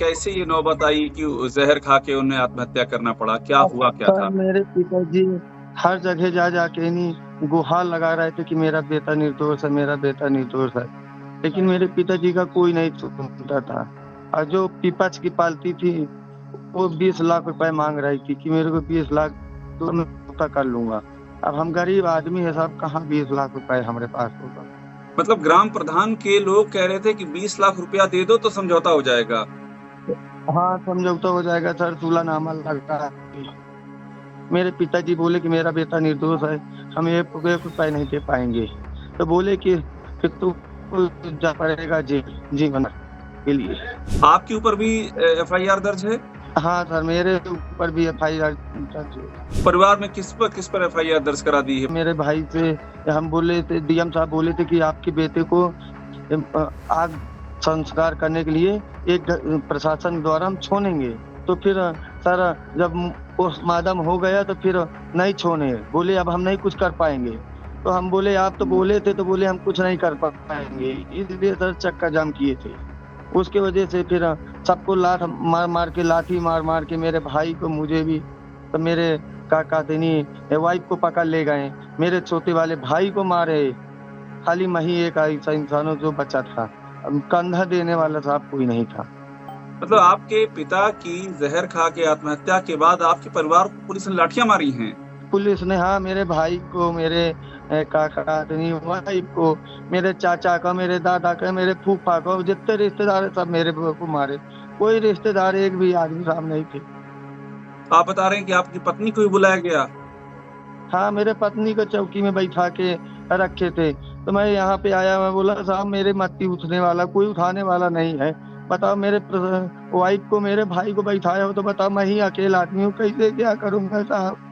कैसे ये नौबत आई कि जहर खा के उन्हें आत्महत्या करना पड़ा? क्या हुआ क्या सर था? मेरे पिताजी हर जगह जा जाके नहीं गुहार लगा रहे थे कि मेरा बेटा निर्दोष है, मेरा बेटा निर्दोष है। लेकिन मेरे पिताजी का कोई नहीं सुनता था। और जो विपक्ष की पार्टी थी वो 20 लाख रुपए मांग रही थी कि मेरे को 20 लाख तो मैं पूरा कर लूंगा। अब हम गरीब आदमी है साहब, कहाँ 20 लाख रुपए हमारे पास होगा। मतलब ग्राम प्रधान के लोग कह रहे थे कि 20 लाख रुपया दे दो तो समझौता हो जाएगा। हाँ समझौता हो जाएगा सर, सुलहनामा लगा है। मेरे पिताजी बोले कि मेरा बेटा निर्दोष है, हम एक रुपए नहीं दे पाएंगे। तो बोले कि फिर तू जा पड़ेगा जेल जीवन के लिए। आपके ऊपर भी एफआईआर दर्ज है? हाँ सर, मेरे ऊपर भी एफआईआर दर्ज है। परिवार में किस पर एफआईआर दर्ज करा दी है? मेरे भाई से हम बोले थे, डीएम साहब बोले थे कि आपके बेटे को आग संस्कार करने के लिए एक प्रशासन द्वारा हम छोड़ेंगे। तो फिर सर जब पोस्टमार्टम हो गया तो फिर नहीं छोड़े, बोले अब हम नहीं कुछ कर पाएंगे। तो हम बोले आप तो बोले थे, तो बोले हम कुछ नहीं कर पाएंगे, इसलिए सर चक्का जाम किए थे। उसके वजह से फिर सबको लाठ मार मार के, लाठी मार मार के, मेरे भाई को मुझे भी, तो मेरे काका तेनी वाइफ को पकड़ ले गए, मेरे छोटे वाले भाई को मारे। खाली मैं ही एक ऐसा इंसान हूं जो बचा था, कंधा देने वाला साहब कोई नहीं था। मतलब आपके पिता की जहर खा के आत्महत्या के बाद आपके परिवार को पुलिस ने लाठियां मारी हैं? पुलिस ने, हाँ, मेरे भाई को, मेरे काका तेनी वाइफ को, मेरे चाचा का, मेरे दादा का, मेरे फूफा को, जितने रिश्तेदार सब मेरे को मारे। कोई रिश्तेदार एक भी आदमी साहब नहीं थे। आप बता रहे हैं कि आपकी पत्नी को भी बुलाया गया? हाँ, मेरे पत्नी को चौकी में बैठा के रखे थे। तो मैं यहाँ पे आया, मैं बोला साहब मेरे मत्ती उठने वाला कोई उठाने वाला नहीं है। बताओ, मेरे वाइफ को, मेरे भाई को बैठाया हो तो बताओ, मैं ही अकेला आदमी हूँ, कैसे क्या करूँगा साहब।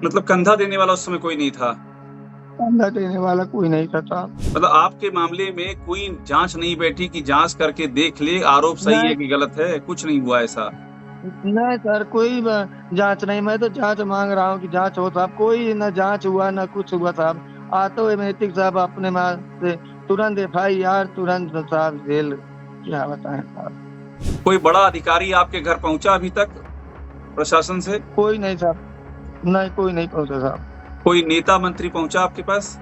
मतलब कंधा देने वाला उस समय कोई नहीं था? कंधा देने वाला कोई नहीं था साहब। मतलब आपके मामले में कोई जांच नहीं बैठी कि जांच करके देख ले आरोप सही है नहीं कि गलत है? कुछ नहीं हुआ ऐसा? नहीं सर, कोई जांच नहीं। मैं तो जांच मांग रहा हूँ कि जांच हो साहब। कोई ना जांच हुआ ना कुछ हुआ साहब। ऑटोमेटिक साहब अपने माँ से तुरंत एफआईआर, तुरंत साहब जेल। क्या बताएं साहब। कोई बड़ा अधिकारी आपके घर पहुंचा अभी तक प्रशासन से? कोई नहीं साहब, नहीं कोई नहीं पहुंचा साहब। कोई नेता मंत्री पहुंचा आपके पास?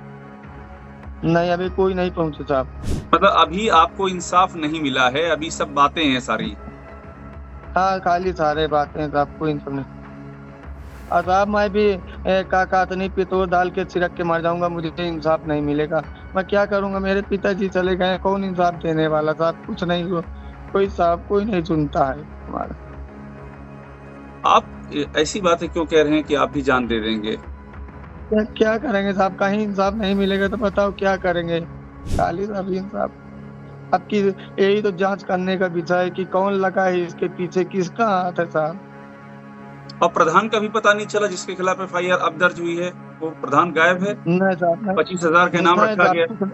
नहीं, अभी कोई नहीं पहुंचा साहब। मतलब अभी आपको इंसाफ नहीं मिला है, अभी सब बातें हैं सारी? हाँ, खाली सारे बातें साहब, कोई इन्फॉर्मेशन। और साहब मैं भी कातनी पितोर डाल के छिड़क के मर जाऊंगा, मुझे इंसाफ नहीं मिलेगा। मैं क्या करूंगा, मेरे पिताजी चले गए, कौन इंसाफ देने वाला साहब। कुछ नहीं हो, कोई साहब कोई नहीं सुनता है हमारा। आप ऐसी बातें क्यों कह रहे हैं कि आप भी जान दे देंगे? क्या करेंगे साहब, कहीं इंसाफ नहीं मिलेगा तो बताओ क्या करेंगे। खाली साहब इंसाफ आपकी यही तो जांच करने का विषय है कि कौन लगा है इसके पीछे, किसका हाथ है साहब। और प्रधान का भी पता नहीं चला जिसके खिलाफ एफआईआर अब दर्ज हुई है? वो प्रधान गायब है? नहीं साहब, 25,000 का इनाम नहीं रखा गया। साहब,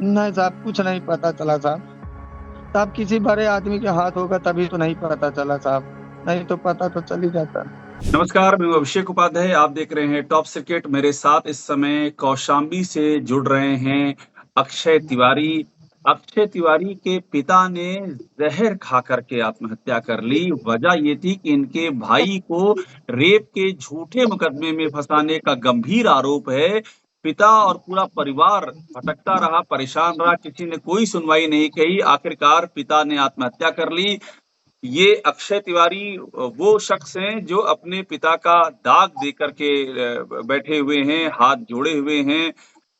नहीं साहब कुछ नहीं पता चला साहब। साहब किसी बड़े आदमी के हाथ होगा तभी तो नहीं पता चला साहब, नहीं तो पता तो चल ही जाता। नमस्कार, मैं अभिषेक उपाध्याय, आप देख रहे हैं टॉप सीक्रेट। मेरे साथ इस समय कौशाम्बी से जुड़ रहे हैं अक्षय तिवारी। अक्षय तिवारी के पिता ने जहर खा करके आत्महत्या कर ली। वजह ये थी कि इनके भाई को रेप के झूठे मुकदमे में फंसाने का गंभीर आरोप है। पिता और पूरा परिवार भटकता रहा, परेशान रहा, किसी ने कोई सुनवाई नहीं की। आखिरकार पिता ने आत्महत्या कर ली। ये अक्षय तिवारी वो शख्स हैं जो अपने पिता का दाग दे करके बैठे हुए हैं, हाथ जोड़े हुए हैं।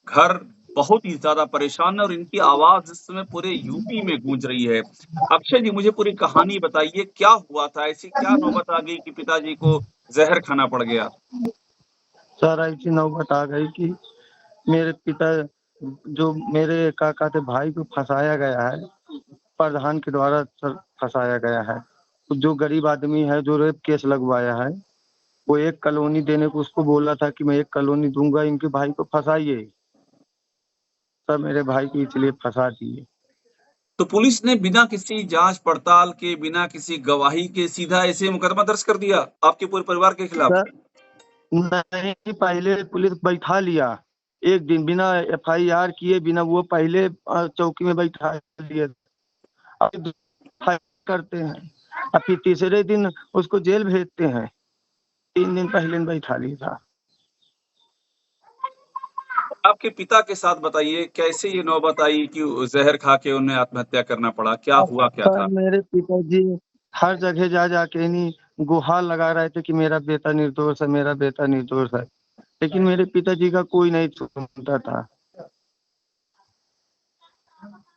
घर बहुत ही ज़्यादा परेशान है और इनकी आवाज़ इस समय पूरे यूपी में गूंज रही है। अक्षय जी, मुझे पूरी कहानी बताइए, क्या हुआ था? ऐसी क्या नौबत आ गई कि पिताजी को ज़हर खाना पड़ गया? सर ऐसी नौबत आ गई कि मेरे पिता, जो मेरे काका थे भाई को फंसाया गया है, प्रधान के द्वारा सर फंसाया गया है। तो जो गरीब आदमी है जो रेप केस लगवाया है, वो एक कॉलोनी देने को उसको बोला था कि मैं एक कॉलोनी दूंगा, इनके भाई को फंसाइए। सर मेरे भाई को इसलिए फंसा दिए। तो पुलिस ने बिना किसी जाँच पड़ताल के, बिना किसी गवाही के सीधा ऐसे मुकदमा दर्ज कर दिया आपके पूरे परिवार के खिलाफ? सर नहीं, पहले पुलिस बैठा लिया एक दिन, बिना एफआईआर किए, बिना वो पहले चौकी में बैठा लिए। करते हैं और फिर तीसरे दिन उसको जेल भेजते हैं। 3 दिन पहले बैठा लिया था। आपके पिता के साथ बताइए कैसे ये नौबत आई कि ज़हर खा के उन्हें आत्महत्या करना पड़ा? क्या हुआ क्या सर था? मेरे पिताजी हर जगह जा के नहीं गुहार लगा रहे थे कि मेरा बेटा निर्दोष है, मेरा बेटा निर्दोष है। लेकिन मेरे पिताजी का कोई नहीं सुनता था।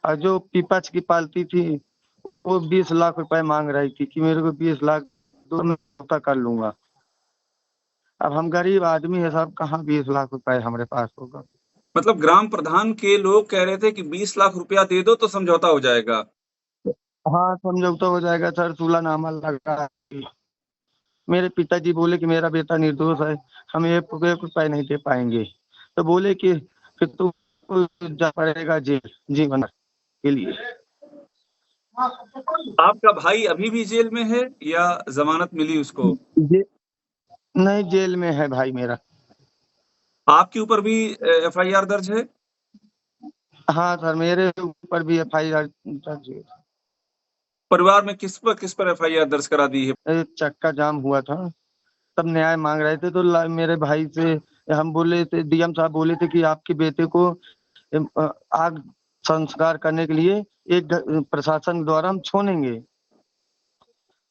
और जो पीपच की पालती थी वो 20 लाख रुपए मांग रही थी कि मेरे को 20 लाख दो, मैं हफ्ता कर लूंगा। अब हम गरीब आदमी है साहब, कहाँ 20 लाख रुपए हमारे पास होगा। मतलब ग्राम प्रधान के लोग कह रहे थे कि 20 लाख रुपया दे दो तो समझौता हो जाएगा। हाँ समझौता हो जाएगा सर, सुलहनामा लगा है। मेरे पिताजी बोले कि मेरा बेटा निर्दोष है, हम एक रुपए नहीं दे पाएंगे। तो बोले कि फिर तुमको जा पड़ेगा जेल जीवन के लिए। आपका भाई अभी भी जेल में है या ज़मानत मिली उसको? जे, नहीं जेल में है भाई मेरा। आपके ऊपर भी एफआईआर दर्ज है? हाँ सर मेरे ऊपर भी एफआईआर दर्ज है। परिवार में किस पर एफआईआर दर्ज करा दी है? चक्का जाम हुआ था, तब न्याय मांग रहे थे तो मेरे भाई से हम बोले थे, डीएम साहब बोले थे कि आपके बेटे को आग संस्कार करने के लिए एक प्रशासन द्वारा हम छोड़ेंगे।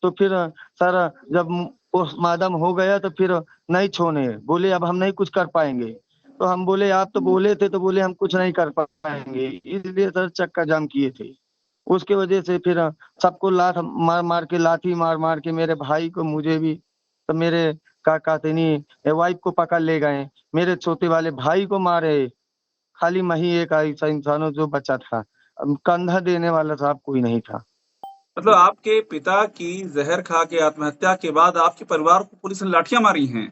तो फिर सर जब पोस्टमार्टम हो गया तो फिर नहीं छोड़े, बोले अब हम नहीं कुछ कर पाएंगे। तो हम बोले आप तो बोले थे, तो बोले हम कुछ नहीं कर पाएंगे, इसलिए सर चक्का जाम किए थे। उसके वजह से फिर सबको लात मार मार के, लाठी मार मार के, मेरे भाई को मुझे भी, तो मेरे काका तिनी वाइफ को पकड़ ले गए, मेरे छोटे वाले भाई को मारे। खाली मैं ही एक ऐसा इंसान हूँ जो बचा था, कंधा देने वाला साहब कोई नहीं था। मतलब आपके पिता की ज़हर खा के आत्महत्या के बाद आपके परिवार को पुलिस ने लाठियाँ मारी हैं?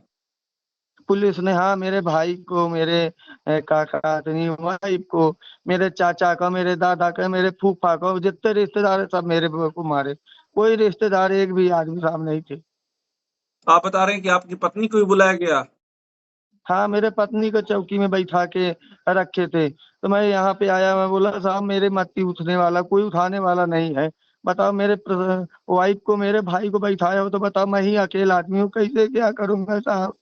पुलिस ने हाँ मेरे भाई को, मेरे काका तिनी वाइफ को, मेरे चाचा का, मेरे दादा का, मेरे फूफा को, जितने रिश्तेदार है सब मेरे को मारे। कोई रिश्तेदार एक भी आदमी साहब नहीं थे। आप बता रहे हैं कि आपकी पत्नी को भी बुलाया गया? हाँ मेरे पत्नी को चौकी में बैठा के रखे थे, तो मैं यहाँ पे आया, मैं बोला साहब मेरे मत्ती उठने वाला कोई उठाने वाला नहीं है। बताओ मेरे वाइफ को, मेरे भाई को बैठाया हो, तो बताओ मैं ही अकेला आदमी हूँ, कैसे क्या करूँगा साहब।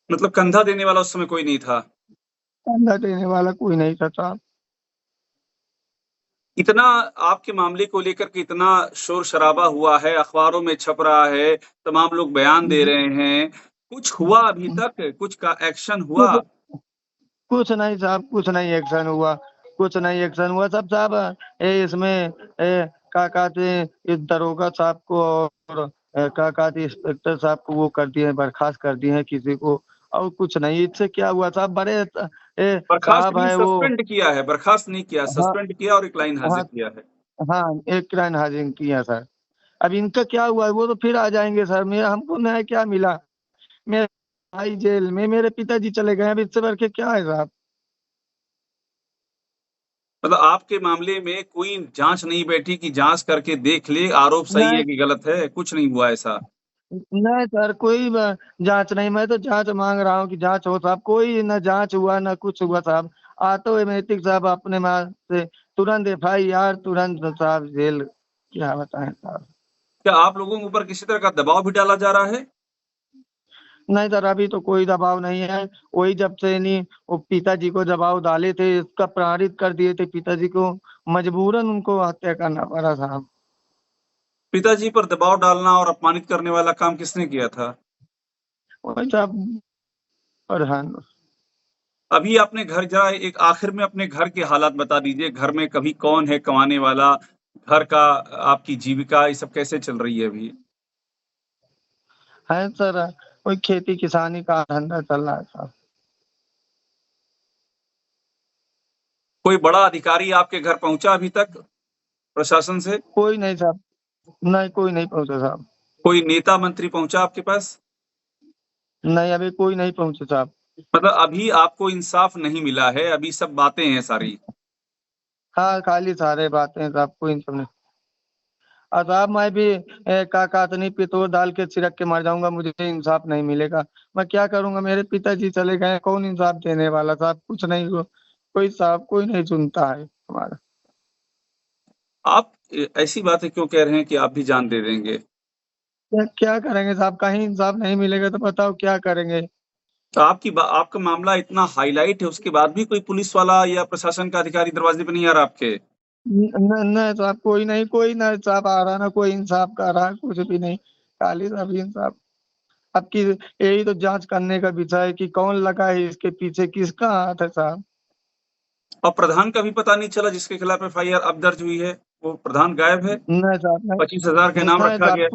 मतलब कंधा देने वाला उस समय कोई नहीं था? कंधा देने वाला कोई नहीं था साहब। इतना आपके मामले को लेकर के इतना शोर-शराबा हुआ है, अखबारों में छप रहा है, तमाम लोग बयान दे रहे हैं। कुछ हुआ अभी तक? कुछ का एक्शन हुआ? कुछ कुछ नहीं साहब, कुछ नहीं एक्शन हुआ, कुछ नहीं एक्शन हुआ सब साहब। इसमें क्या कहते हैं, इस दरोगा साहब को और क्या कहते हैं इंस्पेक्टर साहब को वो कर दिए हैं, बर्खास्त कर दिए हैं किसी को, और कुछ नहीं। इससे क्या हुआ साहब, बड़े बर्खास्त साहब नहीं है वो। सस्पेंड किया है, बर्खास्त नहीं किया, हाँ सस्पेंड किया और एक लाइन हाज़िर हाँ किया है। हाँ, एक लाइन हाजिर किया सर। अब इनका क्या हुआ, वो तो फिर आ जाएंगे सर, मेरा हमको न्याय क्या मिला। मेरे भाई जेल में, मेरे पिताजी चले गए, अब इससे बढ़ के क्या है साहब। मतलब आपके मामले में कोई जाँच नहीं बैठी कि जाँच करके देख ले, आरोप सही है नहीं कि गलत है? कुछ नहीं हुआ ऐसा? नहीं सर, कोई जांच नहीं। मैं तो जांच मांग रहा हूँ कि जांच हो साहब, कोई ना जांच हुआ ना कुछ हुआ साहब। ऑटोमेटिक साहब अपने माँ से तुरंत एफआईआर, तुरंत साहब जेल, क्या बताएं साहब। क्या आप लोगों के ऊपर किसी तरह का दबाव भी डाला जा रहा है? नहीं सर अभी तो कोई दबाव नहीं है। वही जब से नहीं वो पिताजी को दबाव डाले थे, इसका प्रताड़ित कर दिए थे पिताजी को, मजबूरन उनको हत्या करना पड़ा साहब। पिताजी पर दबाव डालना और अपमानित करने वाला काम किसने किया था? वही साहब प्रधान। अभी आपने घर ज़रा एक आखिर में अपने घर के हालात बता दीजिए, घर में कभी कौन है कमाने वाला? घर का आपकी जीविका ये सब कैसे चल रही है अभी? है सर, वही खेती किसानी का धंधा चल रहा है साहब। कोई बड़ा अधिकारी आपके घर पहुँचा अभी तक प्रशासन से? कोई नहीं साहब, नहीं कोई नहीं पहुंचा साहब। कोई नेता मंत्री पहुँचा आपके पास? नहीं अभी कोई नहीं पहुंचे साहब। मतलब अभी आपको इंसाफ नहीं मिला है, अभी सब बातें हैं सारी। हाँ खाली सारे बातें साहब, कोई नहीं सुने। और साहब मैं भी कातनी पितोर डाल के छिड़क के मर जाऊंगा, मुझे इंसाफ नहीं मिलेगा। मैं क्या करूंगा, मेरे पिताजी चले गए, कौन इंसाफ देने वाला साहब, कुछ नहीं कोई साहब कोई नहीं सुनता है हमारा। आप ऐसी बातें क्यों कह रहे हैं कि आप भी जान दे देंगे? क्या क्या करेंगे साहब? कहीं इंसाफ नहीं मिलेगा तो बताओ क्या करेंगे? तो आपका मामला इतना हाइलाइट है, उसके बाद भी कोई पुलिस वाला या प्रशासन का अधिकारी दरवाजे पे नहीं आ रहा आपके? न साहब, कोई ना साहब आ रहा, ना कोई इंसाफ कर रहा, कुछ भी नहीं। खाली साहब इंसाफ अब की यही तो जाँच करने का विषय है कि कौन लगा है इसके पीछे, किसका हाथ है साहब? और प्रधान का भी पता नहीं चला जिसके खिलाफ एफआईआर अब दर्ज हुई है, वो प्रधान गायब है, नहीं साहब, 25,000 का नहीं। इनाम नहीं रखा साहब, गया।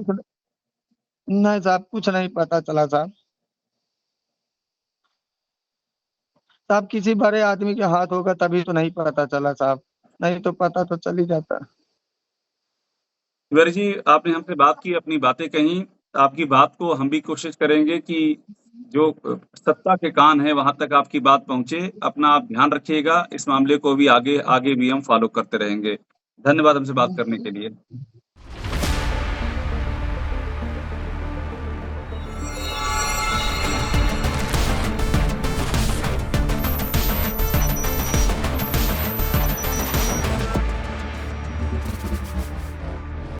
नहीं साहब, कुछ नहीं पता चला साहब। साहब किसी बड़े आदमी के हाथ होगा तभी तो नहीं पता चला साहब, नहीं तो पता तो चल ही जाता। तिवारी जी, आपने हमसे बात की, अपनी बातें कहीं, आपकी बात को हम भी कोशिश करेंगे कि जो सत्ता के कान हैं, वहाँ तक आपकी बात पहुँचे। अपना आप ध्यान रखिएगा, इस मामले को भी आगे आगे भी हम फ़ॉलो करते रहेंगे। धन्यवाद हमसे बात करने के लिए।